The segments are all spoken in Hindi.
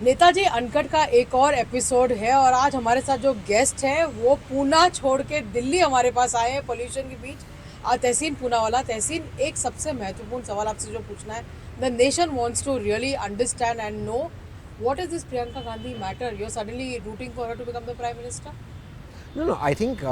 नेताजी अनकट का एक और एपिसोड है और आज हमारे साथ जो गेस्ट हैं वो पूना छोड़ के दिल्ली हमारे पास आए हैं पोल्यूशन के बीच। तहसीन पूनावाला, तहसीन, एक सबसे महत्वपूर्ण सवाल आपसे जो पूछना है, the nation wants to really understand and know what is this Priyanka Gandhi matter, you are suddenly rooting for her to become the prime minister. No, no, I think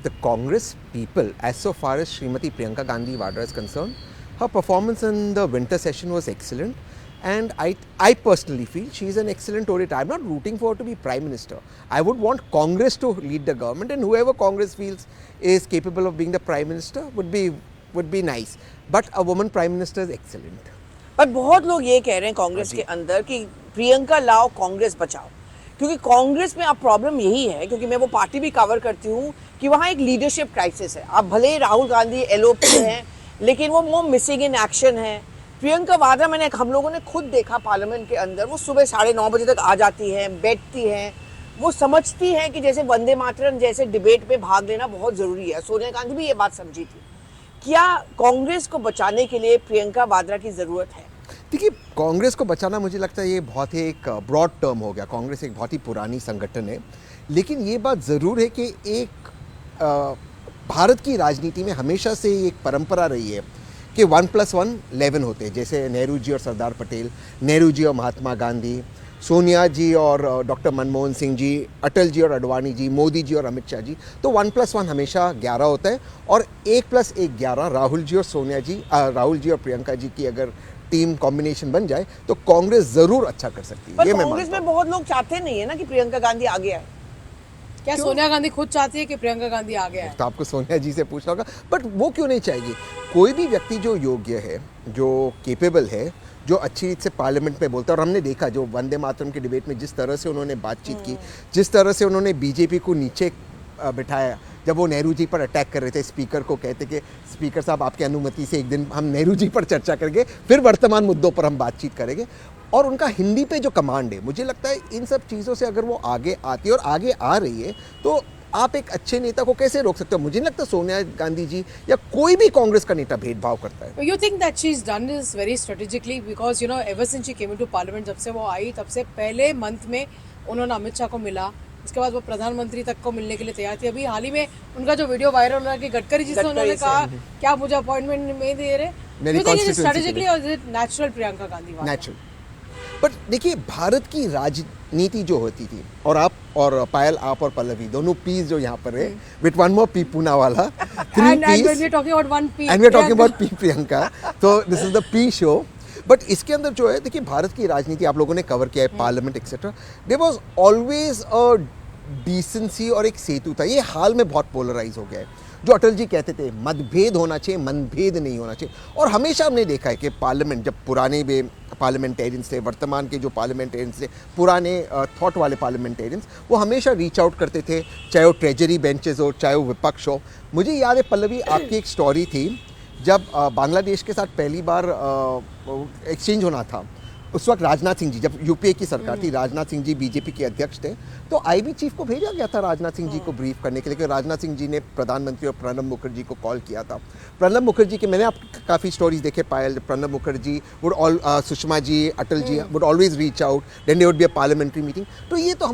the Congress people, as so far as Srimati Priyanka Gandhi Vadra is concerned, her performance in the winter session was excellent. And I personally feel she is an excellent orator. I'm not rooting for her to be Prime Minister. I would want Congress to lead the government, and whoever Congress feels is capable of being the Prime Minister would be nice. But a woman Prime Minister is excellent. पर बहुत लोग ये कह रहे हैं कांग्रेस के अंदर कि प्रियंका लाओ, कांग्रेस बचाओ, क्योंकि कांग्रेस में अब प्रॉब्लम यही है, क्योंकि मैं वो पार्टी भी कवर करती हूँ, कि वहाँ एक लीडरशिप क्राइसिस है। अब भले राहुल गांधी एलओपी हैं, लेकिन वो मिसिंग इन एक्शन है। प्रियंका वाड्रा, हम लोगों ने खुद देखा पार्लियामेंट के अंदर, वो सुबह 9:30 बजे तक आ जाती हैं, बैठती हैं, वो समझती हैं कि जैसे वंदे मातरम जैसे डिबेट में भाग लेना बहुत ज़रूरी है। सोनिया गांधी भी ये बात समझी थी। क्या कांग्रेस को बचाने के लिए प्रियंका वाड्रा की ज़रूरत है? देखिए, कांग्रेस को बचाना मुझे लगता है ये बहुत ही एक ब्रॉड टर्म हो गया। कांग्रेस एक बहुत ही पुरानी संगठन है, लेकिन ये बात ज़रूर है कि एक भारत की राजनीति में हमेशा से एक परंपरा रही है कि 1+1 11 होते हैं। जैसे नेहरू जी और सरदार पटेल, नेहरू जी और महात्मा गांधी, सोनिया जी और डॉक्टर मनमोहन सिंह जी, अटल जी और अडवाणी जी, मोदी जी और अमित शाह जी। तो 1+1 हमेशा 11 होता है, और 1+1 11 राहुल जी और सोनिया जी, राहुल जी और प्रियंका जी की अगर टीम कॉम्बिनेशन बन जाए तो कांग्रेस जरूर अच्छा कर सकती है। ये मैं कांग्रेस में बहुत लोग चाहते नहीं है ना कि प्रियंका गांधी आगे आए। क्या सोनिया गांधी खुद चाहती है कि प्रियंका गांधी आगे आए? तो आपको सोनिया जी से पूछना होगा, बट वो क्यों नहीं चाहेगी? कोई भी व्यक्ति जो योग्य है, जो केपेबल है, जो अच्छी रीत से पार्लियामेंट में बोलता है, और हमने देखा जो वंदे मातरम के डिबेट में जिस तरह से उन्होंने बातचीत की, जिस तरह से उन्होंने बीजेपी को नीचे बिठाया, जब वो नेहरू जी पर अटैक कर रहे थे, स्पीकर को कहते कि स्पीकर साहब आपकी अनुमति से एक दिन हम नेहरू जी पर चर्चा करेंगे, फिर वर्तमान मुद्दों पर हम बातचीत करेंगे। और उनका हिंदी पे जो कमांड है, मुझे लगता है इन सब चीज़ों से अगर वो आगे आती है और आगे आ रही है, तो आप एक अच्छे नेता को कैसे रोक सकते हो? मुझे नहीं लगता सोनिया गांधी जी या कोई भी कांग्रेस का नेता भेदभाव करता है। You think that she's done this very strategically because you know ever since she came into parliament, जब से वो आई तब से पहले मंथ में उन्होंने अमित शाह को मिला, उसके बाद वो प्रधानमंत्री तक को मिलने के लिए तैयार थी। अभी हाल ही में उनका जो वीडियो वायरल हो रहा है कि गडकरी जी से उन्होंने कहा क्या मुझे अपॉइंटमेंट नहीं दे रहे, स्ट्रेटेजिकली और natural Priyanka Gandhi natural. But देखिए, भारत की राजनीति जो होती थी, और आप और पायल, आप और पल्लवी दोनों पीस जो यहाँ पर है, with one more P Poonawalla, 3 and when we're talking about one P, and we're talking about P Priyanka, तो this is the P show. But इसके अंदर जो है, देखिए, भारत की राजनीति आप लोगों ने कवर किया है, parliament etcetera, there was always a decency और एक सेतु था। ये हाल में बहुत पोलराइज हो गया है। जो अटल जी कहते थे मतभेद होना चाहिए, मनभेद नहीं होना चाहिए, और हमेशा हमने देखा है कि पार्लियामेंट, जब पुराने पार्लियामेंटेरियंस थे, वर्तमान के जो पार्लियामेंटेरियंस थे, पुराने थॉट वाले पार्लियामेंटेरियंस, वो हमेशा रीच आउट करते थे, चाहे वो ट्रेजरी बेंचेस हो, चाहे वो विपक्ष हो। मुझे याद है पल्लवी, आपकी एक स्टोरी थी जब बांग्लादेश के साथ पहली बार एक्सचेंज होना था। उस वक्त राजनाथ सिंह जी, जब यूपीए की सरकार थी, राजनाथ सिंह जी बीजेपी के अध्यक्ष थे, तो आईबी चीफ को भेजा गया था राजनाथ सिंह जी को ब्रीफ करने के लिए, कि राजनाथ सिंह जी ने प्रधानमंत्री और प्रणब मुखर्जी को कॉल किया था। प्रणब मुखर्जी के मैंने आप काफ़ी स्टोरीज देखे Payal, Pranab Mukherjee would Sushma ji, Atal ji would always reach out, then there would be a parliamentary meeting. तो ये तो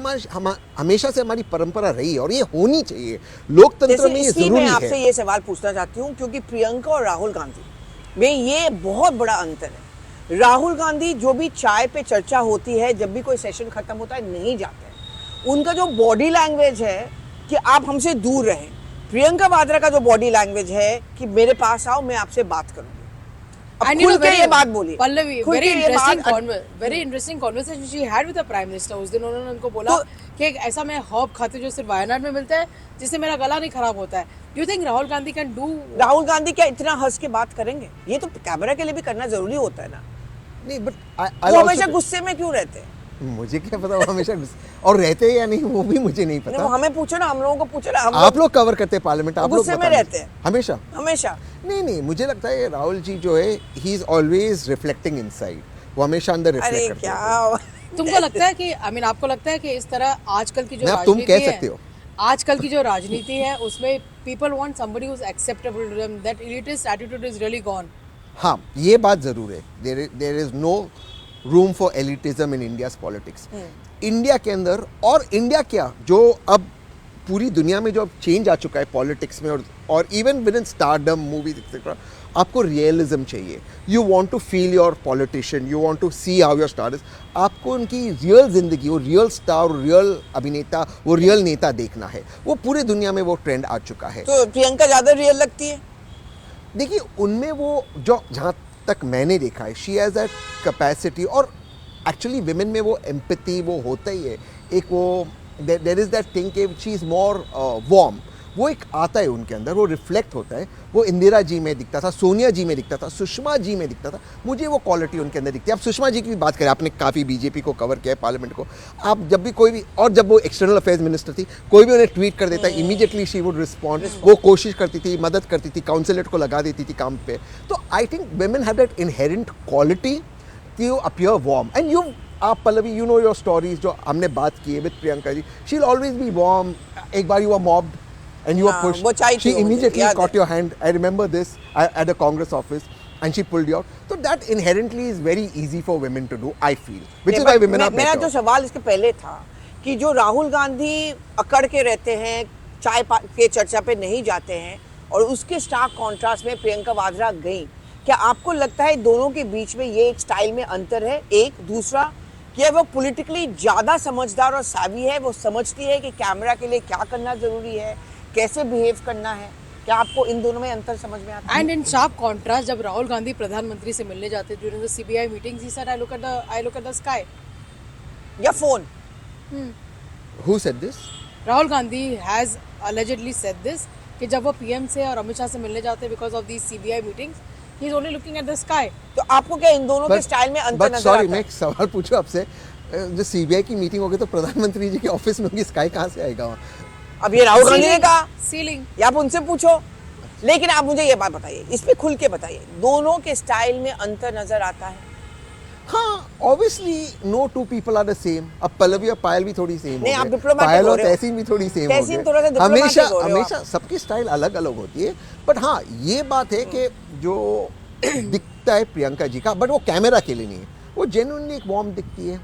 हमेशा से हमारी परंपरा रही है, और ये होनी चाहिए लोकतंत्र में, ये जरूरी है। मैं आपसे ये सवाल पूछना चाहती हूँ, क्योंकि प्रियंका और राहुल गांधी में ये बहुत बड़ा अंतर है। राहुल गांधी, जो भी चाय पे चर्चा होती है, जब भी कोई सेशन खत्म होता है, नहीं जाते हैं। उनका जो बॉडी लैंग्वेज है कि आप हमसे दूर रहें। प्रियंका वाड्रा का जो बॉडी लैंग्वेज है कि मेरे पास आओ, मैं आपसे बात करूंगी। खुल के ये बात बोली Pallavi, very interesting conversation she had with the prime minister। उस दिन उन्होंने उनको बोला कि ऐसा मैं हॉप खाती जो सिर्फ वायनाड में मिलता है, जिससे मेरा गला नहीं खराब होता है। You think Rahul Gandhi can do? Rahul Gandhi क्या इतना हंस के बात करेंगे? ये तो कैमरा के लिए भी करना जरूरी होता है ना। नहीं, बट वो हमेशा गुस्से में क्यों रहते हैं? मुझे क्या पता वो हमेशा और रहते हैं या नहीं, वो भी मुझे नहीं पता। हमें पूछो ना, हम लोगों को पूछो ना। आप लोग कवर करते हैं पार्लियामेंट, आप लोग गुस्से में रहते हैं हमेशा हमेशा। नहीं, मुझे लगता है राहुल जी जो है, ही इज ऑलवेज रिफ्लेक्टिंग इनसाइड, वो हमेशा अंदर रिफ्लेक्ट करते हैं। तुमको लगता है कि आपको लगता है कि इस तरह आजकल की जो तुम राजनीति कह सकते हो, आजकल की जो राजनीति है उसमें people want somebody who is acceptable to them, that elitist attitude is really gone. हाँ, ये बात जरूर है। There is no room for elitism in India's politics. India के अंदर, और इंडिया क्या, जो अब पूरी दुनिया में जो अब चेंज आ चुका है पॉलिटिक्स में, और even within stardom movies etcetera, आपको रियलिज्म चाहिए। You want to feel your politician, you want to see how your star is. आपको उनकी रियल जिंदगी, वो रियल स्टार, रियल अभिनेता, वो रियल नेता देखना है। वो पूरी दुनिया में वो ट्रेंड आ चुका है। तो प्रियंका ज्यादा रियल लगती है? देखिए, उनमें वो जो, जहाँ तक मैंने देखा है, शी हैज़ दैट कैपेसिटी, और एक्चुअली विमेन में वो एम्पैथी वो होता ही है। एक वो देयर इज़ दैट थिंग कि शी इज़ मोर वार्म, वो एक आता है उनके अंदर, वो रिफ्लेक्ट होता है। वो इंदिरा जी में दिखता था, सोनिया जी में दिखता था, सुषमा जी में दिखता था। मुझे वो क्वालिटी उनके अंदर दिखती है। आप सुषमा जी की भी बात करें, आपने काफ़ी बीजेपी को कवर किया है, पार्लियामेंट को। आप जब भी कोई भी, और जब वो एक्सटर्नल अफेयर्स मिनिस्टर थी, कोई भी उन्हें ट्वीट कर देता है, इमीडिएटली शी वुड रिस्पॉन्ड। वो कोशिश करती थी, मदद करती थी, काउंसिलेट को लगा देती थी काम पे। तो I think women have that inherent quality to appear warm. And you, आप Pallavi, you know your stories जो हमने बात की है with Priyanka ji, she will always be warm. एक बार you are mobbed and you were pushed. वो चाहिए She थी, immediately याद caught है। your hand. I remember this at a Congress office, and she pulled you out. So that inherently is very easy for women to do, I feel, which is why women are मेरा better. जो सवाल इसके पहले था कि जो राहुल गांधी अकड़ के रहते हैं, चाय के चर्चा पे नहीं जाते हैं, और उसके स्टार्क कॉन्ट्रास्ट में प्रियंका वाड्रा गई, क्या आपको लगता है दोनों के बीच में ये एक स्टाइल में अंतर है? एक दूसरा, क्या वो पॉलिटिकली ज्यादा समझदार और सावी है? वो समझती है कि कैमरा के लिए क्या करना जरूरी है, कैसे बिहेव करना है? क्या आपको इन दोनों में अंतर समझ में आता है? एंड इन शार्प कॉन्ट्रास्ट, जब राहुल गांधी प्रधानमंत्री से मिलने जाते during the CBI meetings, he said, I look at the sky. या phone? Who said this? Rahul Gandhi has allegedly said this कि जब वो पीएम से और अमित शाह से मिलने जाते हैं because of the CBI meetings, he is only looking at the sky. तो आपको क्या इन दोनों के स्टाइल में अंतर नजर सॉरी, आता मैं है? एक सवाल पूछूं आपसे। जो सीबीआई की मीटिंग होगी तो प्रधानमंत्री जी के ऑफिस में होगी, स्काई कहाँ से आएगा वहाँ? अब ये राहुल गांधी ने कहा, सीलिंग। या आप उनसे पूछो। लेकिन आप मुझे ये बात बताइए, इस पे खुल के बताइए, दोनों के स्टाइल में अंतर नजर आता है? हाँ, obviously no two people are the same. अब पल्लवी और पायल भी थोड़ी सेम नहीं, हो आप गए। diplomatic पायल हो और रहे हो। तहसीन भी थोड़ी सेम हो तहसीन गए। थोड़ा सा diplomatic हमेशा हो रहे हो हमेशा सबकी स्टाइल अलग अलग होती है। बट हाँ, ये बात है कि जो दिखता है प्रियंका जी का, बट वो कैमरा के लिए नहीं है, वो जेन्युइनली एक वार्म दिखती है।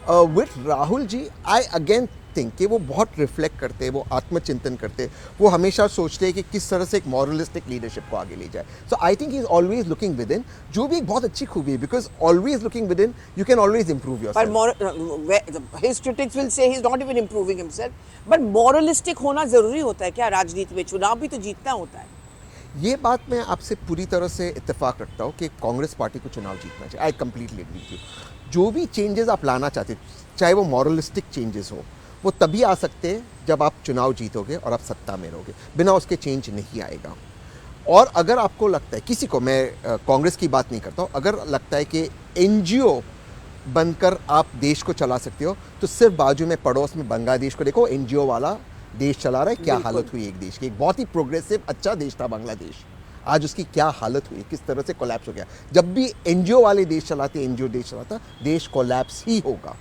With Rahul ji, I again think कि वो बहुत रिफ्लेक्ट करते हैं, वो आत्मचिंतन करते हैं, वो हमेशा सोचते हैं कि किस तरह से एक मॉरलिस्टिक लीडरशिप को आगे ले जाए। So I think he is always looking within, जो भी एक बहुत अच्छी खूबी है, because always looking within you can always improve yourself. His critics will say he is not even improving himself, but moralistic होना जरूरी होता है क्या राजनीति में? चुनाव भी तो जीतना होता है। ये बात मैं आपसे पूरी तरह से इत्तेफाक रखता हूँ कि कांग्रेस पार्टी को चुनाव जीतना चाहिए। I completely agree with you. जो भी चेंजेस आप लाना चाहते हैं, चाहे वो मॉरलिस्टिक चेंजेस हो, वो तभी आ सकते हैं जब आप चुनाव जीतोगे और आप सत्ता में रहोगे। बिना उसके चेंज नहीं आएगा। और अगर आपको लगता है, किसी को, मैं कांग्रेस की बात नहीं करता हूँ, अगर लगता है कि एनजीओ बनकर आप देश को चला सकते हो, तो सिर्फ बाजू में पड़ोस में बांग्लादेश को देखो, एनजीओ वाला देश चला रहा है। क्या हालत हुई एक देश की। एक बहुत ही प्रोग्रेसिव अच्छा देश था बांग्लादेश, आज उसकी क्या हालत हुई, किस तरह से कोलैप्स हो गया। जब भी एनजीओ वाले देश चलाते, एनजीओ देश चलाता, देश कोलैप्स ही होगा।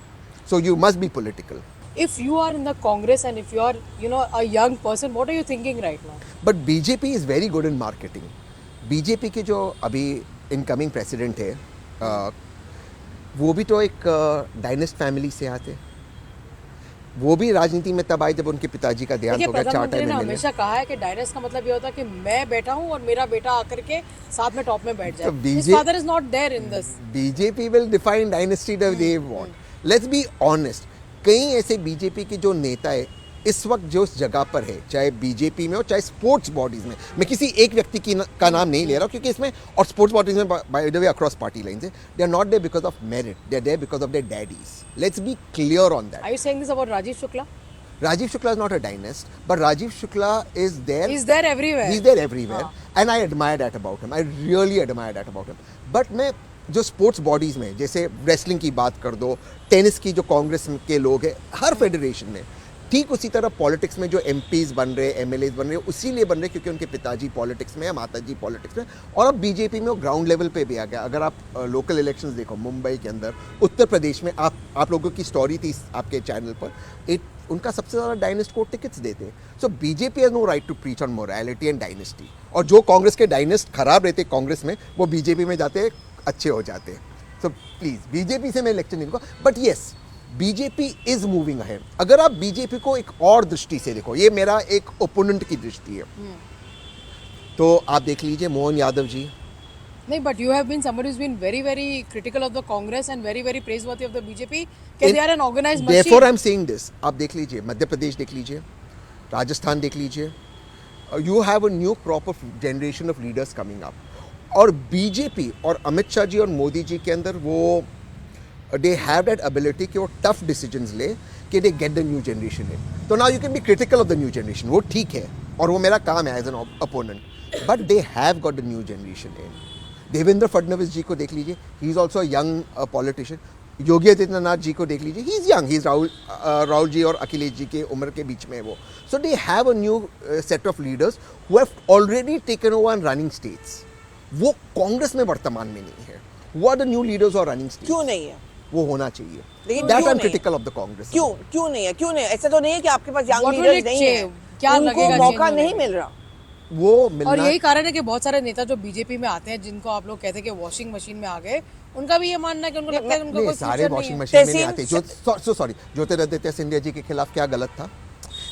So you must be political. If you are in the Congress and if you are, you know, a young person, what are you thinking right now? But BJP is very good in marketing. BJP के जो अभी इनकमिंग प्रेसिडेंट है, वो भी तो एक डायनेस्ट फैमिली से आते। वो भी राजनीति में तब आए जब उनके पिताजी का देहांत देखिए, हो गया। प्रधानमंत्री ने चार्टर में हमेशा कहा है कि डायनेस्ट का मतलब ये होता है कि मैं बैठा हूँ और मेरा बेटा आकर के साथ में टॉप में बैठ जाए। His father is not there in this. BJP will define dynasty the they want. Let's be honest, कई ऐसे बीजेपी के जो नेता है इस वक्त जो उस जगह पर है, चाहे बीजेपी में हो चाहे स्पोर्ट्स बॉडीज में, मैं किसी एक व्यक्ति का नाम नहीं ले रहा हूँ क्योंकि इसमें, और स्पोर्ट्स बॉडीज में by the way across party lines है, they are not there because of merit, they are there because of their daddies. Let's be clear on that. Are you saying this about Rajiv Shukla? Rajiv Shukla is not a dynast, but Rajiv Shukla is there. He's there everywhere. He's there everywhere, and I admire that about him. I really admire that about him. But मैं जो स्पोर्ट्स बॉडीज में, जैसे रेसलिंग की बात कर दो, टेनिस की जो कांग्रेस के लोग हैं हर फेडरेशन में, ठीक उसी तरह पॉलिटिक्स में जो एमपीज बन रहे, एमएलएज बन रहे, उसी लिए बन रहे क्योंकि उनके पिताजी पॉलिटिक्स में है, माताजी पॉलिटिक्स में, और अब बीजेपी में वो ग्राउंड लेवल पे भी आ गया। अगर आप लोकल इलेक्शंस देखो, मुंबई के अंदर, उत्तर प्रदेश में, आप लोगों की स्टोरी थी आपके चैनल पर, उनका सबसे ज़्यादा डायनेस्ट को टिकट्स देते हैं। So BJP has no right to preach on morality and dynasty. और जो कांग्रेस के डायनेस्ट खराब रहते कांग्रेस में, वो बीजेपी में जाते अच्छे हो जाते हैं। सो प्लीज बीजेपी से मैं लेक्चर नहीं दूंगा, but yes BJP is moving ahead. अगर आप बीजेपी को एक और दृष्टि से देखो, ये मेरा एक ओपोनेंट की दृष्टि है, तो आप देख लीजिए मोहन यादव जी, नहीं, but you have been somebody who's been very, very critical of the Congress and very, very praiseworthy of the BJP. They are an organized machine. Therefore I'm saying this, आप देख लीजिए मध्य प्रदेश देख लीजिए, राजस्थान देख लीजिए, you have a new crop of generation of leaders coming up, और बीजेपी और अमित शाह जी और मोदी जी के अंदर वो दे हैव दैट एबिलिटी कि वो टफ डिसीजंस ले कि they get the new generation in. तो now you can be critical of the new generation, वो ठीक है और वो मेरा काम है as an opponent, but they have got the new generation in. Devendra Fadnavis ji को देख लीजिए, he is also young politician. Yogi Adityanath ji को देख लीजिए, he is young, he is Rahul ji और अखिलेश जी के उम्र के बीच में है वो। So they have a new set of leaders who have already taken over and running states. वो कांग्रेस में वर्तमान में नहीं है। वो आर द न्यू लीडर्स और रनिंग स्टेट्स। क्यों नहीं है? वो होना चाहिए। लेकिन दैट क्यों आई एम नहीं? Critical of the Congress. क्यों नहीं है? क्यों नहीं? ऐसा तो नहीं है कि आपके पास young What will leaders it नहीं है, change? क्या उनको लगेगा मौका change नहीं होने मिल रहा। वो और मिलना यही कारण है कि बहुत सारे नेता जो बीजेपी में आते हैं, जिनको आप लोग कहते हैं कि वॉशिंग मशीन में आ गए, उनका भी ये मानना है कि उनको लगता है कि उनको नहीं, कोई सारे फ्यूचर नहीं वॉशिंग है। मशीन में नहीं तहसील आते। सॉरी, ज्योतिरादित्य सिंधिया जी के खिलाफ क्या गलत था?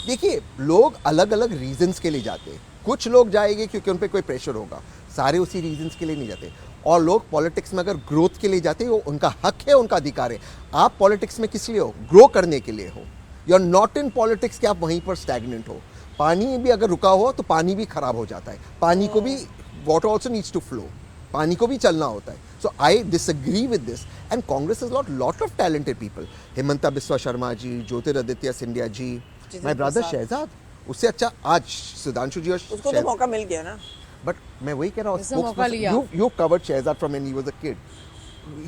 देखिए, लोग अलग अलग रीजंस के लिए जाते हैं। कुछ लोग जाएंगे क्योंकि उन पर कोई प्रेशर होगा, सारे उसी रीजंस के लिए नहीं जाते। और लोग पॉलिटिक्स में अगर ग्रोथ के लिए जाते हैं, वो उनका हक है, उनका अधिकार है। आप पॉलिटिक्स में किस लिए हो? ग्रो करने के लिए हो। You are not in politics कि आप वहीं पर स्टैग्नेंट हो। पानी भी अगर रुका हो तो पानी भी खराब हो जाता है। पानी को भी, water also needs to flow, पानी को भी चलना होता है। So I disagree with this, and Congress is lot of talented people. Himanta Biswa Sarma ji, Jyotiraditya Scindia ji, my brother Shehzad, उससे अच्छा आज सुधांशु जी और उसको तो मौका मिल गया ना। बट मैं वही कह रहा इसने मौका लिया। हूँ, you covered Shehzad from when he was a kid.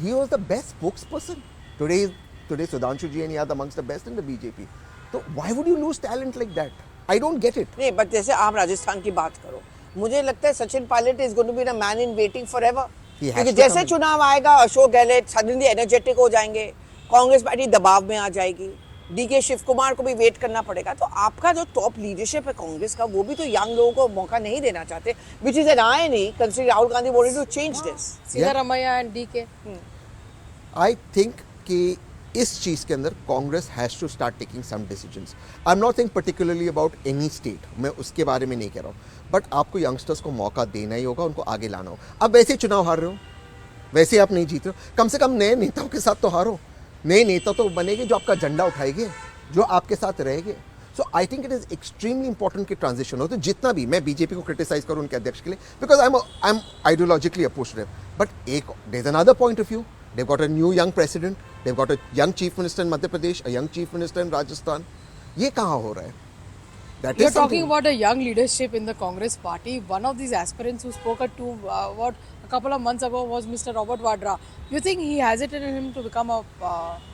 He was the best spokesperson. Today Sudhanshu ji and he are amongst the best in the BJP. So why would you lose talent like that? I don't get it. नहीं, बट जैसे आप राजस्थान की बात करो, मुझे लगता है Sachin Pilot is going to be the man in waiting forever. He has क्योंकि to जैसे come in. चुनाव आएगा, अशोक गहलोत सडनली एनर्जेटिक हो जाएंगे, कांग्रेस पार्टी दबाव में आ जाएगी, डीके शिव कुमार को भी वेट करना पड़ेगा। तो आपका जो टॉप लीडरशिप है कांग्रेस का, वो भी तो यंग लोगों को मौका नहीं देना चाहते, which is an irony considering Rahul Gandhi wanted to change this। Siddaramaiah and DK. I think कि इस चीज के अंदर Congress has to start taking some decisions. I am not think particularly about any state, मैं उसके बारे में नहीं कह रहा हूँ, बट आपको यंगस्टर्स को मौका देना ही होगा, उनको आगे लाना होगा। अब वैसे चुनाव हार रहे हो, वैसे आप नहीं जीत रहे हो, कम से कम नए नेताओं के साथ तो हारो। नए नेता तो बनेंगे जो आपका झंडा उठाएंगे, जो आपके साथ रहेंगे। So I think it is extremely important कि ट्रांजिशन हो। तो जितना भी मैं बीजेपी को क्रिटिसाइज करूँ उनके अध्यक्ष के लिए, because I am ideologically opposed to them, but एक there is another point of view. They've got a new young president, they've got a young chief minister in Madhya Pradesh, a young chief minister in Rajasthan. ये कहाँ हो रहा है? That You're is something. talking about a young leadership in the Congress party. One of these aspirants who spoke at a couple of months ago was Mr. Robert Vadra. You think he has it in him to become a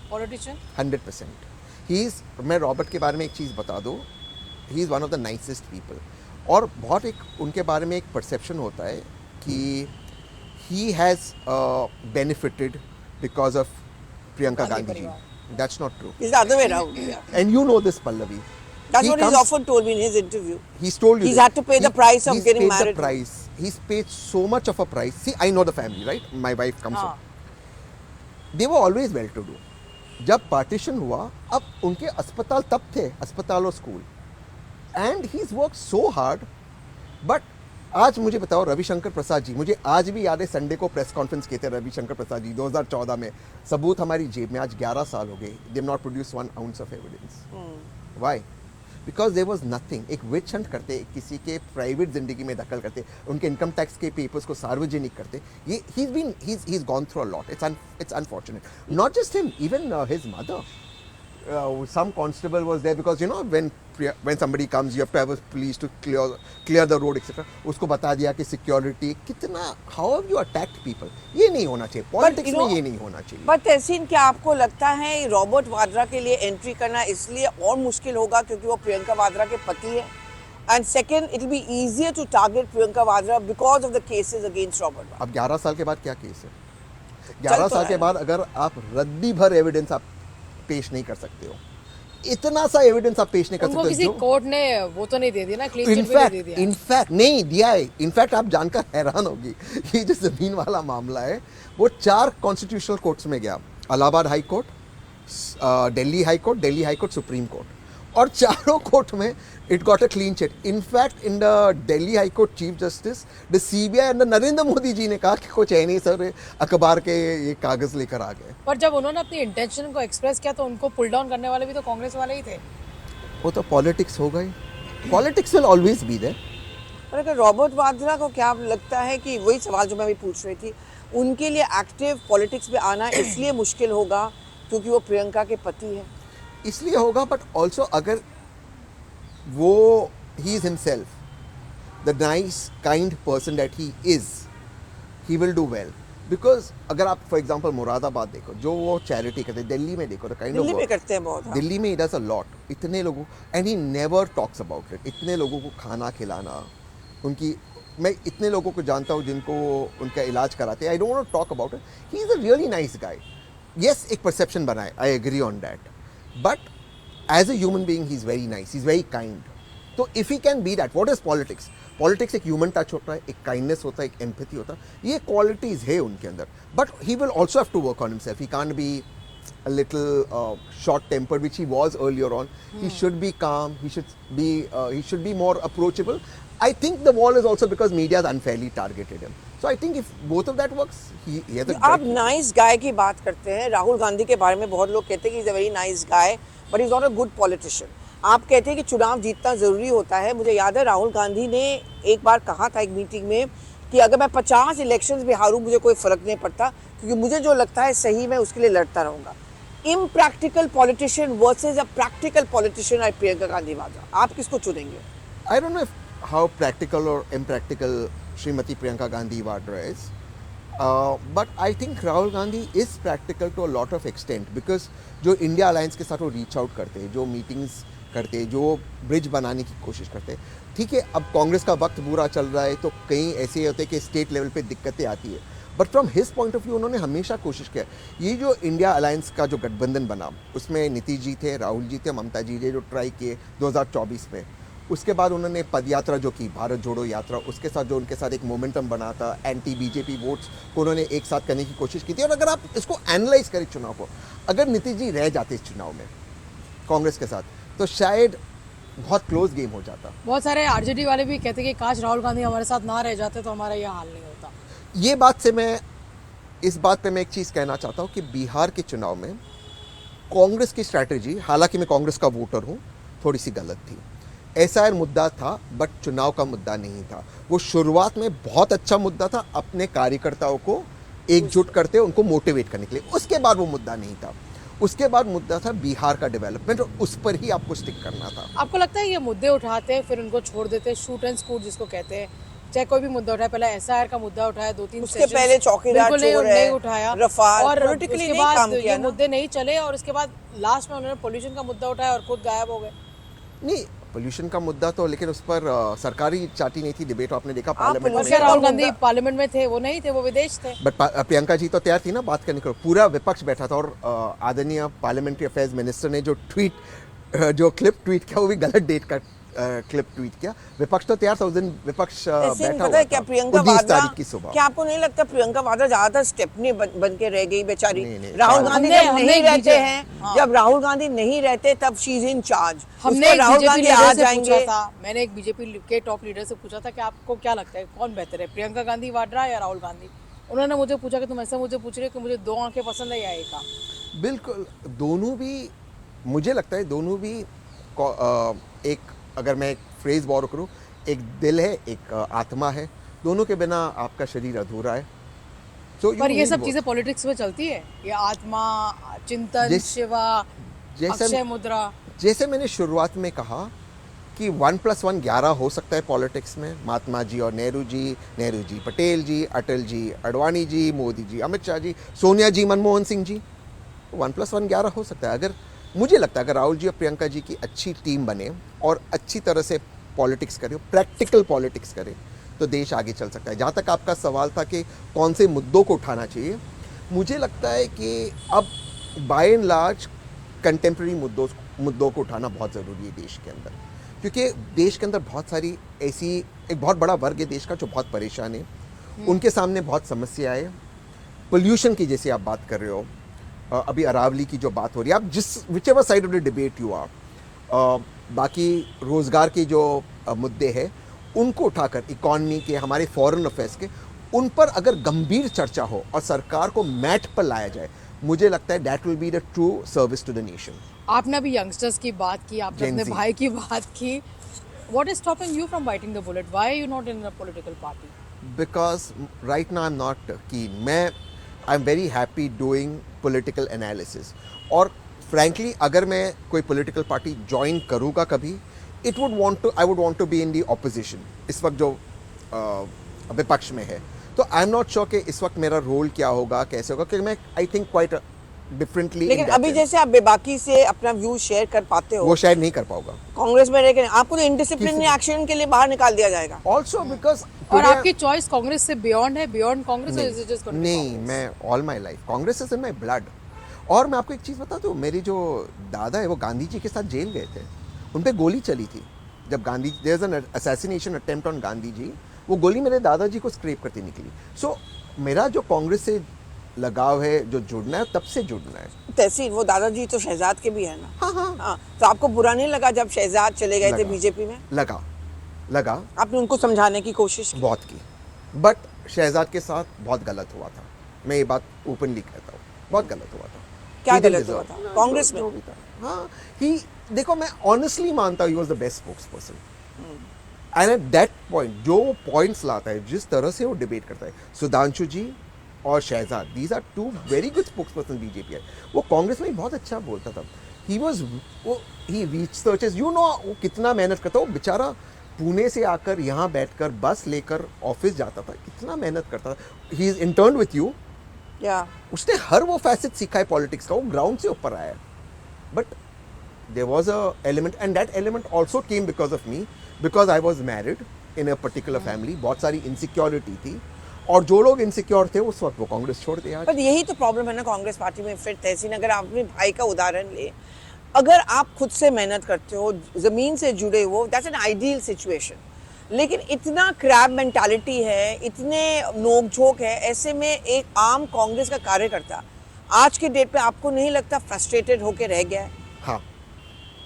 politician? 100%. मैं रॉबर्ट के बारे में एक चीज़ बता दूँ, he is one of the nicest people. और बहुत एक उनके बारे में एक परसेप्शन होता है कि he has benefited because of Priyanka Gandhi ji. That's not true. It's the other way around, yeah. And you know this, Pallavi. That's He what he's comes- often told me in his interview। He's told you He's this. had to pay the price of he's getting paid married. The price. He's paid so much of a price. See, I know the family, right? My wife comes हाँ. from. They were always well to do. जब पार्टीशन हुआ, अब उनके अस्पताल तब थे, अस्पताल और school, and he's worked so hard, but आज मुझे बताओ रविशंकर प्रसाद जी, मुझे आज भी याद है संडे को प्रेस कॉन्फ्रेंस किए थे रविशंकर प्रसाद जी 2014 में, सबूत हमारी जेब में, आज 11 साल हो गए, they not produce 1 ounce of evidence. Why? Because there was nothing. एक विच हंट करते, किसी के प्राइवेट जिंदगी में दखल करते, उनके इनकम टैक्स के पेपर्स को सार्वजनिक करते, ये he's gone through a lot. It's unfortunate. Not just him, even his mother. Some constable was there because when somebody comes you have to have a police to clear the road etc. उसको बता दिया कि सिक्योरिटी कितना, how have you attacked people? ये नहीं होना चाहिए पॉलिटिक्स में, ये नहीं होना चाहिए। पर तहसीन, क्या आपको लगता है रॉबर्ट वाड्रा के लिए एंट्री करना इसलिए और मुश्किल होगा क्योंकि वो प्रियंका वाड्रा के पति है? And second, it will be easier to target Priyanka Vadra because of the cases against Robert Vadra. अब 11 साल के बाद क्या केस है? 11 साल के बाद अगर आप रद्दी भर एविडेंस आप पेश नहीं कर सकते हो, इतना सा एविडेंस आप पेश नहीं कर उनको सकते किसी जो कोर्ट ने वो तो नहीं दे दिया ना, क्लीन चिट भी नहीं दे दिया। इनफैक्ट नहीं दिया है। इनफैक्ट आप जानकर हैरान होगी, ये जो जमीन वाला मामला है वो 4 कॉन्स्टिट्यूशनल कोर्ट्स में गया, Allahabad high court, Delhi high court, supreme court, और चारों कोर्ट में it got a clean chit. In fact in the Delhi high court chief justice the CBI under Narendra Modi ji ने कहा कि कुछ है नहीं सर, अखबार के ये कागज लेकर आ गए। पर जब उन्होंने अपनी इंटेंशन को एक्सप्रेस किया तो उनको पुल डाउन करने वाले भी तो कांग्रेस वाले ही थे। वो तो पॉलिटिक्स हो गई, politics will always be there. और अगर रॉबर्ट वाड्रा को क्या लगता है कि वही सवाल जो मैं भी पूछ रही थी, उनके लिए एक्टिव पॉलिटिक्स में आना इसलिए मुश्किल होगा क्योंकि वो प्रियंका के पति है? इसलिए होगा, बट ऑल्सो अगर वो he is himself the nice kind person that he is, he will do well. Because अगर आप फॉर एग्जाम्पल मुरादाबाद देखो, जो वो चैरिटी करते हैं, दिल्ली में देखो, द काइंड दिल्ली में ऑफ करते हैं बहुत। हाँ। दिल्ली में ही डज अ लॉट, इतने लोगों, and he never talks about it. इतने लोगों को खाना खिलाना, उनकी, मैं इतने लोगों को जानता हूँ जिनको उनका इलाज कराते हैं। I don't want to talk about it, he is a really nice guy. Yes, एक परसेप्शन बना है, I agree on that, but as a human being he is very nice, he is very kind. तो if he can be that, what is politics? Politics एक ह्यूमन टच होता है, एक काइंडनेस होता है, एक एम्पैथी होता है, ये क्वालिटीज़ है उनके अंदर। But he will also have to work on himself, he can't be a little short-tempered, which he was earlier on. He should be calm. He should be more approachable. I think the wall is also because media has unfairly targeted him. So I think if both of that works, he has a आप bright नाइस गाय की बात करते हैं, राहुल गांधी के बारे में बहुत लोग कहते हैं कि is a very nice guy but is not a good politician. आप कहते हैं कि चुनाव जीतना जरूरी होता है। मुझे याद है राहुल गांधी ने एक बार कहा था एक मीटिंग में कि अगर मैं 50 इलेक्शंस भी हारूं मुझे कोई फर्क नहीं पड़ता, क्योंकि मुझे जो लगता है सही मैं उसके लिए लड़ता रहूंगा। Impractical politician versus a practical politician है प्रियंका गांधी वाड्रा, आप किसको चुनेंगे? I don't know how practical or impractical Srimati Priyanka Gandhi Vadra is, but I think Rahul Gandhi is practical to a lot of extent because जो इंडिया अलायंस के साथ वो रीच आउट करते हैं, जो मीटिंग्स करते हैं, जो ब्रिज बनाने की कोशिश करते हैं। ठीक है, अब कांग्रेस का वक्त बुरा चल रहा है तो कहीं ऐसे होते हैं कि स्टेट लेवल पे दिक्कतें आती है, but from his point of view उन्होंने हमेशा कोशिश किया। ये जो इंडिया अलायंस का जो गठबंधन बना, उसमें नीतीश जी थे, राहुल जी थे, ममता जी ने जो ट्राई किए 2024 में, उसके बाद उन्होंने पदयात्रा जो की, भारत जोड़ो यात्रा, उसके साथ जो उनके साथ एक मोमेंटम बना था, एंटी बीजेपी वोट्स को उन्होंने एक साथ करने की कोशिश की थी। और अगर आप इसको एनालाइज करें चुनाव को, अगर नीतीश जी रह जाते इस चुनाव में कांग्रेस के साथ, तो शायद बहुत क्लोज गेम हो जाता। बहुत सारे आरजेडी वाले भी कहते हैं कि काश राहुल गांधी हमारे साथ ना रह जाते तो हमारा यह हाल नहीं होता। ये बात से मैं, इस बात पे मैं एक चीज़ कहना चाहता हूँ कि बिहार के चुनाव में कांग्रेस की स्ट्रैटेजी, हालांकि मैं कांग्रेस का वोटर हूँ, थोड़ी सी गलत थी। एसआईआर मुद्दा था बट चुनाव का मुद्दा नहीं था। वो शुरुआत में बहुत अच्छा मुद्दा था, अपने कार्यकर्ताओं को एकजुट करते, उनको मोटिवेट करने के लिए। उसके बाद वो मुद्दा नहीं था, उसके बाद मुद्दा था बिहार का डेवलपमेंट, और उस पर ही आपको स्टिक करना था। आपको लगता है ये मुद्दे उठाते हैं फिर उनको छोड़ देते हैं, शूट एंड स्कूट जिसको कहते हैं, चाहे कोई भी मुद्दा उठाए, पहले एसआईआर का मुद्दा उठाया, 2-3 उसके पहले चौकीदार चोर है, नहीं उठाया, रफाल, और politically उसके नहीं बाद काम किया ये ना। मुद्दे नहीं चले और उसके बाद लास्ट में उन्होंने पोल्यूशन का मुद्दा उठाया और खुद गायब हो गए। नहीं, पोल्यूशन का मुद्दा तो, लेकिन उस पर सरकारी चाटी नहीं थी, डिबेट आपने देखा हाँ, पार्लियामेंट और में। क्या pollution राहुल का गांधी मुद्दा- पार्लियामेंट में थे? वो नहीं थे, वो विदेश थे। बट प्रियंका जी तो तैयार थी ना बात करने को, पूरा विपक्ष बैठा था। और आदरणीय पार्लियामेंट्री अफेयर्स मिनिस्टर ने जो क्लिप ट्वीट किया, वो भी गलत डेट का क्लिप ट्वीट किया। विपक्ष तो तैयार था उस दिन, विपक्ष ऐसे नहीं बैठा पता है हुआ क्या था प्रियंका 19 वाड्रा, तारीख की सुबह। क्या आपको नहीं लगता प्रियंका वाड्रा ज्यादातर स्टेपनी बन के रह गई बेचारी? नहीं, राहुल गांधी हमने- जब हमने नहीं एक रहते बीजे- हैं, हाँ। जब राहुल गांधी नहीं रहते तब शी इज इन चार्ज। हमने एक राहुल बीजेपी गांधी लीडर आ से जाएंगे। पूछा था, मैंने एक बीजेपी के टॉप लीडर से पूछा था कि आपको क्या लगता है कौन बेहतर है, प्रियंका गांधी वाड्रा या राहुल गांधी? उन्होंने मुझे पूछा कि तुम ऐसा मुझे पूछ रहे हो कि मुझे 2 आंखें पसंद है या एक आंख? बिल्कुल, दोनों भी, मुझे लगता है दोनों भी एक, अगर मैं एक फ्रेज बोरो करूँ, एक दिल है, एक आत्मा है। दोनों के बिना आपका शरीर अधूरा है। So you पर ये need सब both. चीजें पॉलिटिक्स में चलती है, ये आत्मा, चिंतन, जिस- शिवा, जैसे अक्षय मुद्रा। जैसे मैंने शुरुआत में कहा कि 1+1 11 हो सकता है पॉलिटिक्स में। महात्मा जी और नेहरू जी, पटेल जी, अटल जी, अडवाणी जी, मोदी जी, अमित शाह जी, सोनिया जी, मनमोहन सिंह जी, 1+1 11 हो सकता है। अगर, मुझे लगता है अगर राहुल जी और प्रियंका जी की अच्छी टीम बने और अच्छी तरह से पॉलिटिक्स करे, प्रैक्टिकल पॉलिटिक्स करे, तो देश आगे चल सकता है। जहाँ तक आपका सवाल था कि कौन से मुद्दों को उठाना चाहिए, मुझे लगता है कि अब बाय एंड लार्ज कंटेम्प्रेरी मुद्दों को उठाना बहुत ज़रूरी है देश के अंदर, क्योंकि देश के अंदर बहुत सारी ऐसी एक बहुत बड़ा वर्ग है देश का जो बहुत परेशान है, उनके सामने बहुत समस्या है। पोल्यूशन की जैसे आप बात कर रहे हो, अभी अरावली की जो बात हो रही है, आप जिस whichever side of the debate you are, बाकी रोज़गार के जो मुद्दे हैं उनको उठाकर, इकॉनमी के, हमारे फॉरेन अफेयर्स के, उन पर अगर गंभीर चर्चा हो और सरकार को मैट पर लाया जाए, मुझे लगता है that will be the true service to the nation. आपने अभी यंगस्टर्स की बात की, आपने Gen अपने Z. भाई की बात की। What is stopping you from biting the bullet? Why are you not in a political party? Because right now I'm not keen. I'm very happy doing political analysis. और frankly अगर मैं कोई political party join करूँगा कभी, I would want to be in the opposition. इस वक्त जो विपक्ष में है, तो आई एम नॉट श्योर कि इस वक्त मेरा रोल क्या होगा, कैसे होगा, क्योंकि मैं आई थिंक क्वाइट डिफरेंटली। लेकिन अभी जैसे आप बेबाकी से अपना व्यू शेयर कर पाते हो, वो शायद नहीं कर पाऊंगा कांग्रेस में रहकर आपको तो इनडिसिप्लिनरी एक्शन के लिए बाहर निकाल दिया जाएगा। ऑल्सो बिकॉज और आपकी चॉइस कांग्रेस से बियॉन्ड है, बियॉन्ड कांग्रेस, और इज इट जस्ट नहीं, मैं all my life Congress is in my blood. और मैं आपको एक चीज़ बता दूँ, मेरी जो दादा है वो गांधी जी के साथ जेल गए थे, उन पर गोली चली थी जब Gandhi, there is an assassination attempt on Gandhi ji, वो गोली मेरे दादाजी को स्क्रैप करती निकली। सो मेरा जो कांग्रेस से लगाव है, जो जुड़ना है, तब से जुड़ना है। तहसीन, वो दादाजी तो शहजाद के भी है ना। हाँ। हाँ, तो आपको बुरा नहीं लगा जब शहजाद चले गए थे लगा। बीजेपी में? लगा आपने उनको समझाने की कोशिश की? बहुत की, बट शहजाद के साथ बहुत गलत हुआ था। मैं ये बात ओपनली कहता हूँ, बहुत गलत हुआ था। क्या He didn't गलत हुआ deserve- था कांग्रेस में? जो भी था, हाँ, देखो मैं ऑनेस्टली मानता हूँ he was the best spokes person, and at that point जो पॉइंट्स लाता है, जिस तरह से वो डिबेट करता है, सुधांशु जी और Shehzad, these are two very good spokesperson BJP है। वो कांग्रेस में बहुत अच्छा बोलता था, ही रिसर्चेस, यू नो वो कितना मेहनत करता, वो बेचारा पुणे से आकर यहाँ बैठकर बस लेकर ऑफिस जाता था, कितना मेहनत करता था। He is intern with you, या उसने हर वो फैसेट सीखा है पॉलिटिक्स का, वो ग्राउंड से ऊपर आया है। But there was a element, and that element also came because of me, because I was married in a particular family. बहुत सारी इनसिक्योरिटी थी, और जो लोग इनसिक्योर थे उस वक्त वो कांग्रेस छोड़ दिया। पर यही तो प्रॉब्लम है ना कांग्रेस पार्टी में। फिर तहसीन, अगर आप अपने भाई का उदाहरण ले, अगर आप खुद से मेहनत करते हो, जमीन से जुड़े हो, दैट्स एन आइडियल सिचुएशन। लेकिन इतना क्रैब मेंटालिटी है, इतने नोकझोंक है, ऐसे में एक आम कांग्रेस का कार्यकर्ता आज के डेट पे आपको नहीं लगता फ्रस्ट्रेटेड होके रह गया है? हाँ,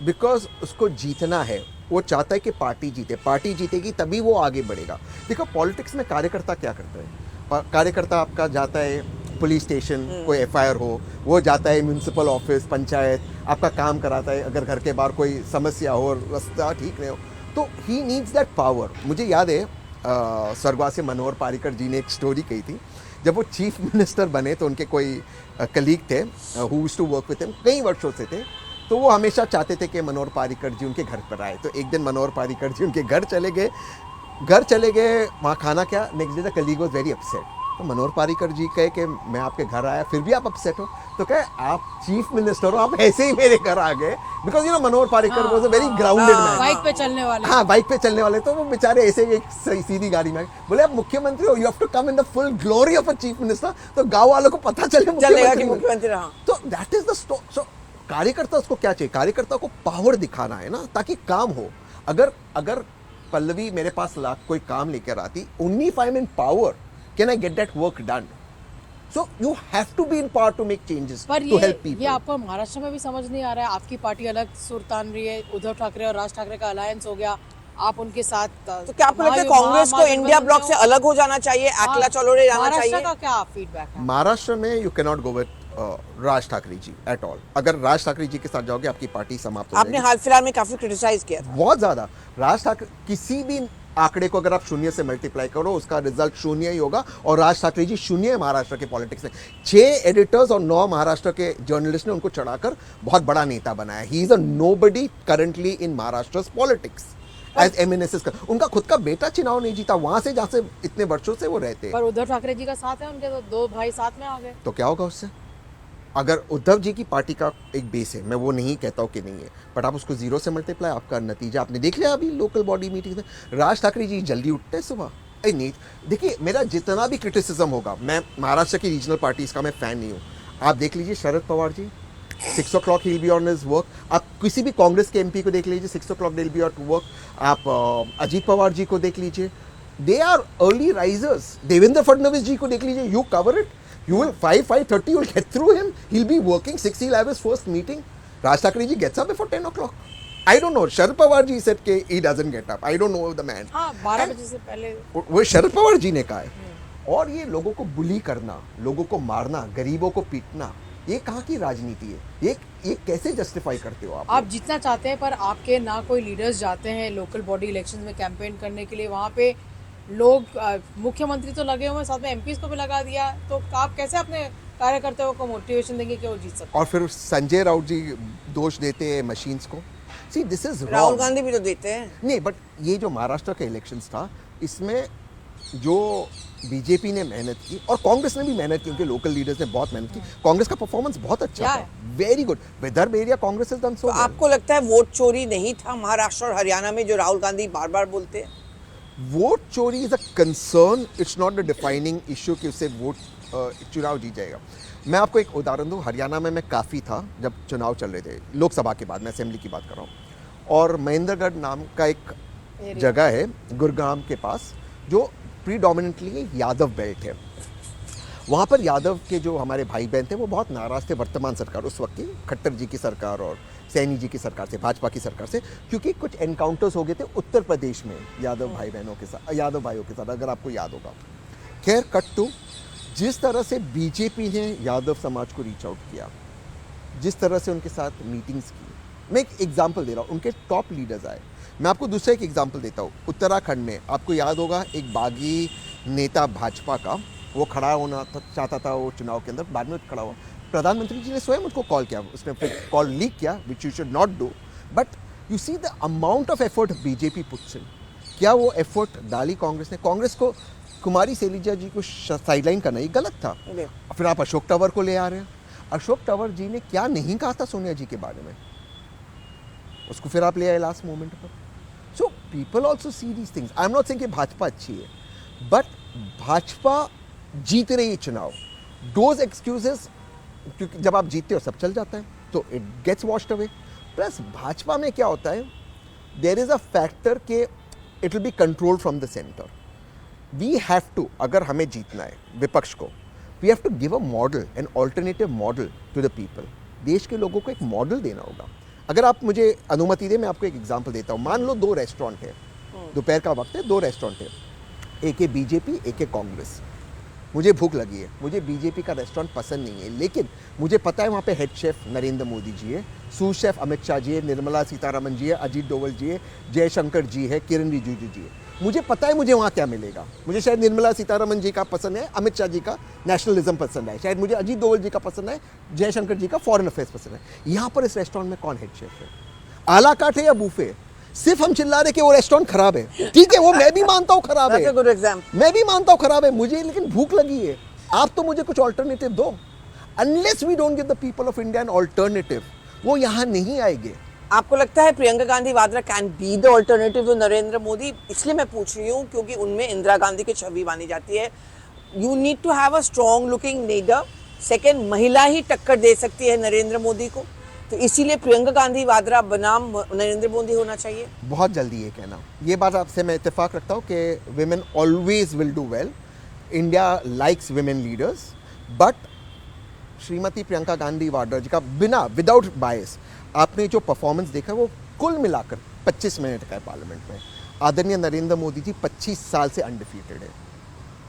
बिकॉज उसको जीतना है, वो चाहता है कि पार्टी जीते, पार्टी जीतेगी तभी वो आगे बढ़ेगा। देखो पॉलिटिक्स में कार्यकर्ता क्या करता है, कार्यकर्ता आपका जाता है पुलिस स्टेशन, कोई एफआईआर हो, वो जाता है म्यूनसिपल ऑफिस, पंचायत, आपका काम कराता है। अगर घर के बाहर कोई समस्या हो, रास्ता ठीक नहीं हो, तो ही नीड्स दैट पावर। मुझे याद है स्वर्गवासी मनोहर पारिकर जी ने एक स्टोरी कही थी, जब वो चीफ मिनिस्टर बने तो उनके कोई कलीग थे who used to work with him, कई वर्षों से थे, तो वो हमेशा चाहते थे कि मनोहर पारिकर जी उनके घर पर आए। तो एक दिन मनोहर पारिकर जी उनके घर चले गए, वहाँ खाना क्या, next day the colleague was very upset. तो मनोहर पारिकर जी कहे कि मैं आपके घर आया फिर भी आप अपसेट हो, तो कहे आप चीफ मिनिस्टर हो, आप ऐसे ही मेरे घर आ गए, because you know Manohar Parrikar was a very grounded man. Bike पे चलने वाले। हाँ, बाइक पे चलने वाले, तो वो बेचारे ऐसे ही एक सीधी गाड़ी में बोले आप मुख्यमंत्री हो, you have to come in the full glory of a chief minister, तो गांव वालों को पता चलेगा कि मुख्यमंत्री रहा। तो दैट इज द सो कार्यकर्ता, उसको क्या चाहिए, कार्यकर्ता को पावर दिखाना है ना, ताकि काम हो। अगर पल्लवी मेरे पास कोई काम लेकर आती, only if I am in power can I get that work done. So you have to be in power to make changes, पर टू हेल्प ये पीपल। आपको महाराष्ट्र में भी समझ नहीं आ रहा है, आपकी पार्टी अलग सुर तान रही है, उद्धव ठाकरे और राज ठाकरे का अलायंस हो गया, आप उनके साथ। तो क्या आपको लगता है कांग्रेस को इंडिया ब्लॉक से अलग हो जाना चाहिए, एकला चलोरे जाना चाहिए? महाराष्ट्र का क्या फीडबैक है? महाराष्ट्र में you can not go with Raj Thackeray ji at all. अगर राज ठाकरे जी के साथ जाओगे आपकी पार्टी समाप्त हो आपने जाएगी। हाल फिलहाल में काफी क्रिटिसाइज किया था बहुत ज्यादा। राज ठाकरे किसी भी आंकड़े को अगर आप शून्य से मल्टीप्लाई करो, उसका रिजल्ट शून्य ही होगा, और राज ठाकरे जी शून्य है महाराष्ट्र के पॉलिटिक्स में। 6 एडिटर्स और 9 महाराष्ट्र के जर्नलिस्ट ने उनको चढ़ाकर बहुत बड़ा नेता बनाया। He is a nobody currently in Maharashtra politics as MNSS का। उनका खुद का बेटा चुनाव नहीं जीता वहां से जहां से इतने वर्षों से वो रहते हैं। पर उद्धव ठाकरे जी का साथ है उनके, तो 2 भाई साथ में आ गए, तो क्या होगा उससे? अगर उद्धव जी की पार्टी का एक बेस है, मैं वो नहीं कहता हूँ कि नहीं है, बट आप उसको 0 से मल्टीप्लाई, आपका नतीजा आपने देख लिया अभी लोकल बॉडी मीटिंग में। राज ठाकरे जी जल्दी उठते हैं सुबह, नहीं देखिए मेरा जितना भी क्रिटिसिज्म होगा, मैं महाराष्ट्र की रीजनल पार्टीज का मैं फैन नहीं हूँ। आप देख लीजिए Sharad Pawar ji 6 o'clock he'll be on his work. आप किसी भी कांग्रेस के एमपी को देख लीजिए, 6 o'clock they'll be at work. आप अजीत पवार जी को देख लीजिए, they are early risers. Devendra Fadnavis ji को देख लीजिए, you cover it. You will 5:30 you'll get through him. He'll be working 6. He'll have his first meeting. Raj Thakre ji gets up before 10 o'clock. I don't know. Sharad Pawar ji said कि he doesn't get up. I don't know the man. हाँ 12 बजे से पहले वो शरद पवार जी ने कहा है। और ये लोगों को बुली करना, लोगों को मारना, गरीबों को पीटना, ये कहाँ की राजनीति है? ये कैसे जस्टिफाई करते हो आप जीतना चाहते हैं पर आपके ना कोई लीडर्स जाते हैं लोकल बॉडी इलेक्शन में कैंपेन करने के लिए, वहाँ पे लोग मुख्यमंत्री तो लगे हुए हैं, साथ में एमपीज को भी लगा दिया, तो आप कैसे अपने कार्यकर्ताओं को मोटिवेशन देंगे कि वो जीत सकते? और फिर संजय राउत जी दोष देते हैं मशीन्स को। See this is Rahul Gandhi भी तो देते हैं। नहीं, बट ये जो महाराष्ट्र का इलेक्शंस था, इसमें जो बीजेपी ने मेहनत की और कांग्रेस ने भी मेहनत की, उनके लोकल लीडर्स ने बहुत मेहनत की, कांग्रेस का परफॉर्मेंस बहुत अच्छा था, very good. Vidarbha area Congress has done so. तो आपको लगता है वोट चोरी नहीं था महाराष्ट्र और हरियाणा में जो राहुल गांधी बार बार बोलते हैं? वोट चोरी is a concern, it's not the defining issue कि उससे वोट चुनाव जीत जाएगा। मैं आपको एक उदाहरण दूं, हरियाणा में मैं काफ़ी था जब चुनाव चल रहे थे, लोकसभा के बाद, मैं असेंबली की बात कर रहा हूँ, और महेंद्रगढ़ नाम का एक जगह है गुरुग्राम के पास जो प्रीडोमिनेंटली यादव बेल्ट है। वहाँ पर यादव के जो हमारे भाई बहन थे वो बहुत नाराज़ थे वर्तमान सरकार, उस वक्त की खट्टर जी की सरकार और सैनी जी की सरकार से, भाजपा की सरकार से, क्योंकि कुछ एनकाउंटर्स हो गए थे उत्तर प्रदेश में यादव भाई बहनों के साथ, यादव भाइयों के साथ, अगर आपको याद होगा। खैर, कट टू, जिस तरह से बीजेपी ने यादव समाज को रीच आउट किया, जिस तरह से उनके साथ मीटिंग्स की, मैं एक एग्जांपल दे रहा हूँ, उनके टॉप लीडर्स आए। मैं आपको दूसरा एक एग्जांपल देता हूँ। उत्तराखंड में आपको याद होगा एक बागी नेता भाजपा का, वो खड़ा होना चाहता था वो चुनाव के अंदर, बाद में खड़ा हुआ, प्रधानमंत्री जी ने स्वयं उसको कॉल किया, उसने फिर कॉल लीक किया, which you should not do, but you see the amount of effort BJP puts in. क्या वो एफर्ट डाली कांग्रेस ने? कांग्रेस को कुमारी सैलजा जी को साइडलाइन करना ये गलत था। फिर आप अशोक तंवर को ले आ रहे हैं। अशोक तंवर जी ने क्या नहीं कहा था सोनिया जी के बारे में, उसको फिर आप ले आए लास्ट मोमेंट पर। So people also see these things. I am not saying कि भाजपा अच्छी है, बट भाजपा जीत रही है चुनाव। दोज एक्सक्यूजेस, क्योंकि जब आप जीतते हो सब चल जाता है, तो it gets washed away. Plus Bhajpa में क्या होता है, देयर इज अ फैक्टर के it will be control from the centre. We have to, अगर हमें जीतना है विपक्ष को, we have to give a model, an alternative model to the people. देश के लोगों को एक मॉडल देना होगा। अगर आप मुझे अनुमति दें, मैं आपको एक एग्जांपल देता हूँ। मान लो 2 रेस्टोरेंट है, दोपहर का वक्त है, 2 रेस्टोरेंट है, एक है बीजेपी, एक है कांग्रेस। मुझे भूख लगी है, मुझे बीजेपी का रेस्टोरेंट पसंद नहीं है, लेकिन मुझे पता है वहाँ पे हेड शेफ नरेंद्र मोदी जी है, सूस शेफ अमित शाह जी है, निर्मला सीतारमण जी है, अजीत डोवल जी है, जयशंकर जी है, किरण रिजिजू जी है। मुझे पता है मुझे वहाँ क्या मिलेगा। मुझे शायद निर्मला सीतारमण जी का पसंद है, अमित शाह जी का नेशनलिज्म पसंद है, शायद मुझे अजीत डोवल जी का पसंद है, जयशंकर जी का फॉरेन अफेयर्स पसंद है। यहाँ पर इस रेस्टोरेंट में कौन हेड शेफ है? आला काट है या बूफे? सिर्फ हम चिल्ला रहे कि वो रेस्टोरेंट खराब है। ठीक है, वो मैं भी मानता हूँ खराब है, That's a good example. मैं भी मानता हूँ खराब है, मुझे लेकिन भूख लगी है। आप तो मुझे कुछ ऑल्टरनेटिव दो। Unless we don't give the people of India an alternative, वो यहाँ नहीं आएंगे। आपको लगता है Priyanka Gandhi Vadra can be the alternative to Narendra Modi? इसलिए मैं पूछ रही हूँ क्योंकि उनमें इंदिरा गांधी की छवि मानी जाती है। You need to have a strong looking leader. Second, महिला ही टक्कर दे सकती है नरेंद्र मोदी को, तो इसीलिए प्रियंका गांधी वाड्रा बनाम नरेंद्र मोदी होना चाहिए। बहुत जल्दी ये कहना, ये बात आपसे मैं इत्तेफाक रखता हूँ कि women always will do well. India likes women leaders, but Shrimati Priyanka Gandhi Vadra जी का बिना विदाउट बायस आपने जो परफॉर्मेंस देखा वो कुल मिलाकर 25 मिनट का है पार्लियामेंट में। आदरणीय नरेंद्र मोदी जी 25 साल से अनडिफीटेड है।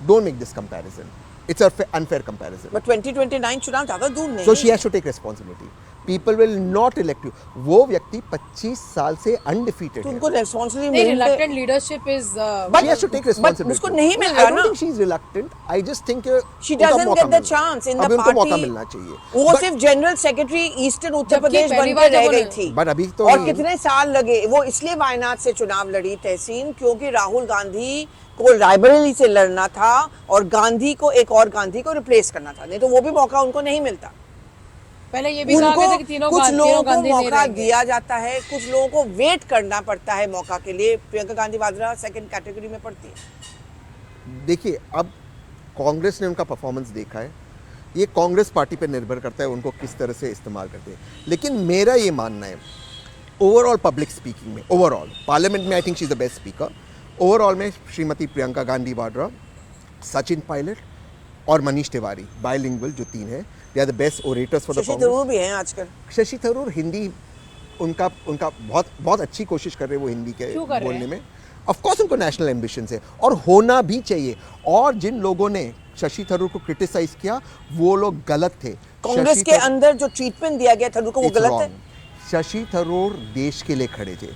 Don't make this comparison, it's unfair comparison. But 2029 चुनाव ज्यादा दूर नहीं। So she has to take responsibility. People will not elect you. वो व्यक्ति 25 साल से undefeated तो है। उनको रिस्पांसिबिलिटी नहीं, मिलते। reluctant leadership is She has to take responsibility. उसको नहीं मिल I रहा don't ना। think she is reluctant. I just think She उनका doesn't मौका get the मिलना- chance in the अभी उनको मौका party. मिलना चाहिए। वो But- सिर्फ जनरल सेक्रेटरी ईस्टर्न उत्तर जबकि प्रदेश पहली बनकर बार जब रह गई उन्होंने- थी। But अभी तो और कितने साल लगे, वो इसलिए वायनाड से चुनाव लड़ी तहसीन, क्योंकि राहुल गांधी को रायबरेली से लड़ना था और गांधी को एक और गांधी को रिप्लेस करना था, नहीं तो वो भी मौका उनको नहीं मिलता। पहले ये भी कहा गया था कि तीनों कुछ लोगों को गांधी नहीं मौका रहेंगे। दिया जाता है, कुछ लोगों को वेट करना पड़ता है मौका के लिए। प्रियंका गांधी वाड्रा सेकंड कैटेगरी में पड़ती है। देखिए, अब कांग्रेस ने उनका परफॉर्मेंस देखा है, ये कांग्रेस पार्टी पे निर्भर करता है उनको किस तरह से इस्तेमाल करते हैं। लेकिन मेरा ये मानना है ओवरऑल पब्लिक स्पीकिंग में, ओवरऑल पार्लियामेंट में I think she is the best speaker. Overall में श्रीमती प्रियंका गांधी वाड्रा, सचिन पायलट और मनीष तिवारी, बायलिंगुअल जो तीन है, they are the best orators for the Shashi Congress. Tharoor भी हैं आजकल। शशि थरूर हिंदी उनका बहुत बहुत अच्छी कोशिश कर रहे हैं वो हिंदी के क्यों कर रहे बोलने हैं? में। ऑफ कोर्स उनको नेशनल एम्बिशंस है और होना भी चाहिए। और जिन लोगों ने शशि थरूर को क्रिटिसाइज किया वो लोग गलत थे। कांग्रेस शशि के थरूर- अंदर जो ट्रीटमेंट दिया गया थरूर को वो It's गलत wrong. है। शशि थरूर देश के लिए खड़े थे।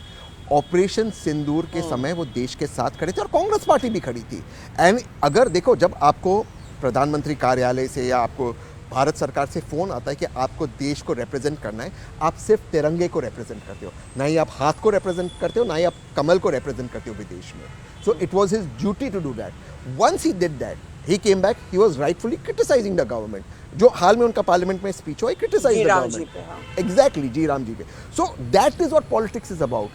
ऑपरेशन सिंदूर के समय वो देश के साथ खड़े थे और कांग्रेस पार्टी भी खड़ी थी। एंड अगर देखो जब आपको प्रधानमंत्री कार्यालय से या आपको भारत सरकार से फ़ोन आता है कि आपको देश को रिप्रेजेंट करना है, आप सिर्फ तिरंगे को रिप्रेजेंट करते हो, ना ही आप हाथ को रिप्रेजेंट करते हो, ना ही आप कमल को रिप्रेजेंट करते हो विदेश में। So it was his duty to do that. Once he did that, he came back, he was rightfully criticising the government. जो हाल में उनका पार्लियामेंट में स्पीच हुआ, criticise G the Ram G government. पे, हाँ। एग्जैक्टली, जी राम जी पे। So that is what politics is about.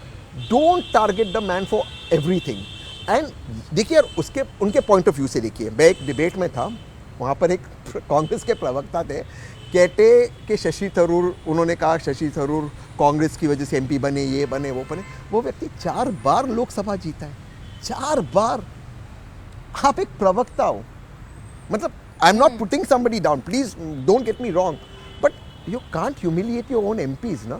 Don't target the man for everything. And देखिए यार, उसके उनके पॉइंट ऑफ व्यू से देखिए, मैं एक डिबेट में था, वहाँ पर एक कांग्रेस के प्रवक्ता थे, कहते कि शशि थरूर, उन्होंने कहा शशि थरूर कांग्रेस की वजह से एमपी बने, ये बने, वो बने। वो व्यक्ति 4 बार लोकसभा जीता है, 4 बार। आप एक प्रवक्ता हो, मतलब आई am not putting somebody down, please don't get me wrong, but you can't humiliate your own MPs ना।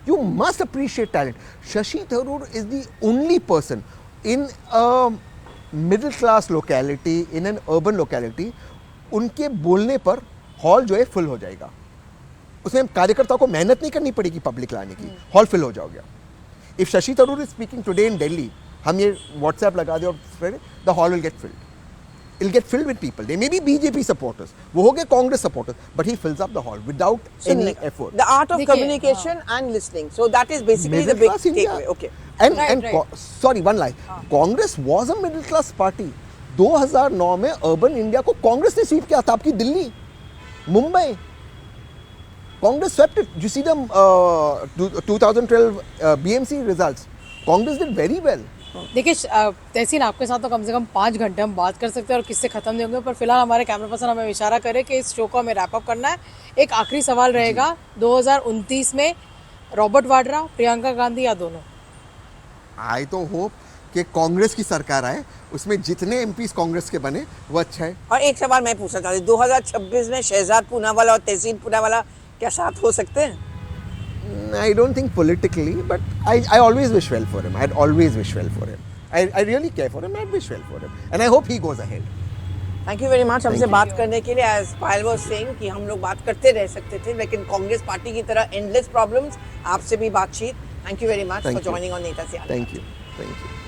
You must appreciate talent. Shashi Tharoor is the only person in a middle class locality, in an urban locality, उनके बोलने पर हॉल जो है फुल हो जाएगा। उसमें कार्यकर्ताओं को मेहनत नहीं करनी पड़ेगी पब्लिक लाने की, हॉल फिल हो जाओगे। If Shashi Tharoor is speaking today in Delhi, हम ये व्हाट्सएप लगा दें और the hall will get field. It'll get filled with people. They may be BJP supporters, वो हो गए Congress supporters, but he fills up the hall without any effort. The art of देखिए, communication and listening. So that is basically the Middle big class India. takeaway. Okay. And Right. sorry, one line. Congress was a middle class party. 2009 में अर्बन इंडिया को कांग्रेस ने स्वीप किया था, आपकी Delhi, Mumbai. Congress swept it. You see the 2012 BMC results. Congress did very well. देखिए तहसीन, आपके साथ तो कम से कम 5 घंटे हम बात कर सकते हैं और किससे खत्म नहीं होंगे, पर फिलहाल हमारे कैमरा पर्सन हमें इशारा करे कि इस शो को हमें रैप अप करना है। एक आखिरी सवाल रहेगा, 2029 में रॉबर्ट वाड्रा, प्रियंका गांधी या दोनों? आई तो होप कि कांग्रेस की सरकार आए, उसमें जितने एमपीज कांग्रेस के बने वो अच्छा है। और एक सवाल मैं पूछना चाहती हूँ, 2026 में शहजाद पूनावाला और तहसीन पूनावाला क्या साथ हो सकते हैं? I don't think politically, but I always wish well for him. I'd always wish well for him. I really care for him. I'd wish well for him. And I hope he goes ahead. Thank you very much हमसे Thank you. बात करने के लिए। एज पायल वाज सेइंग कि हम लोग बात करते रह सकते थे, लेकिन कांग्रेस पार्टी की तरह एंडलेस प्रॉब्लम्स, आपसे भी बातचीत। Thank you very much for Thank you. Joining on नेता से। Thank you. Thank you.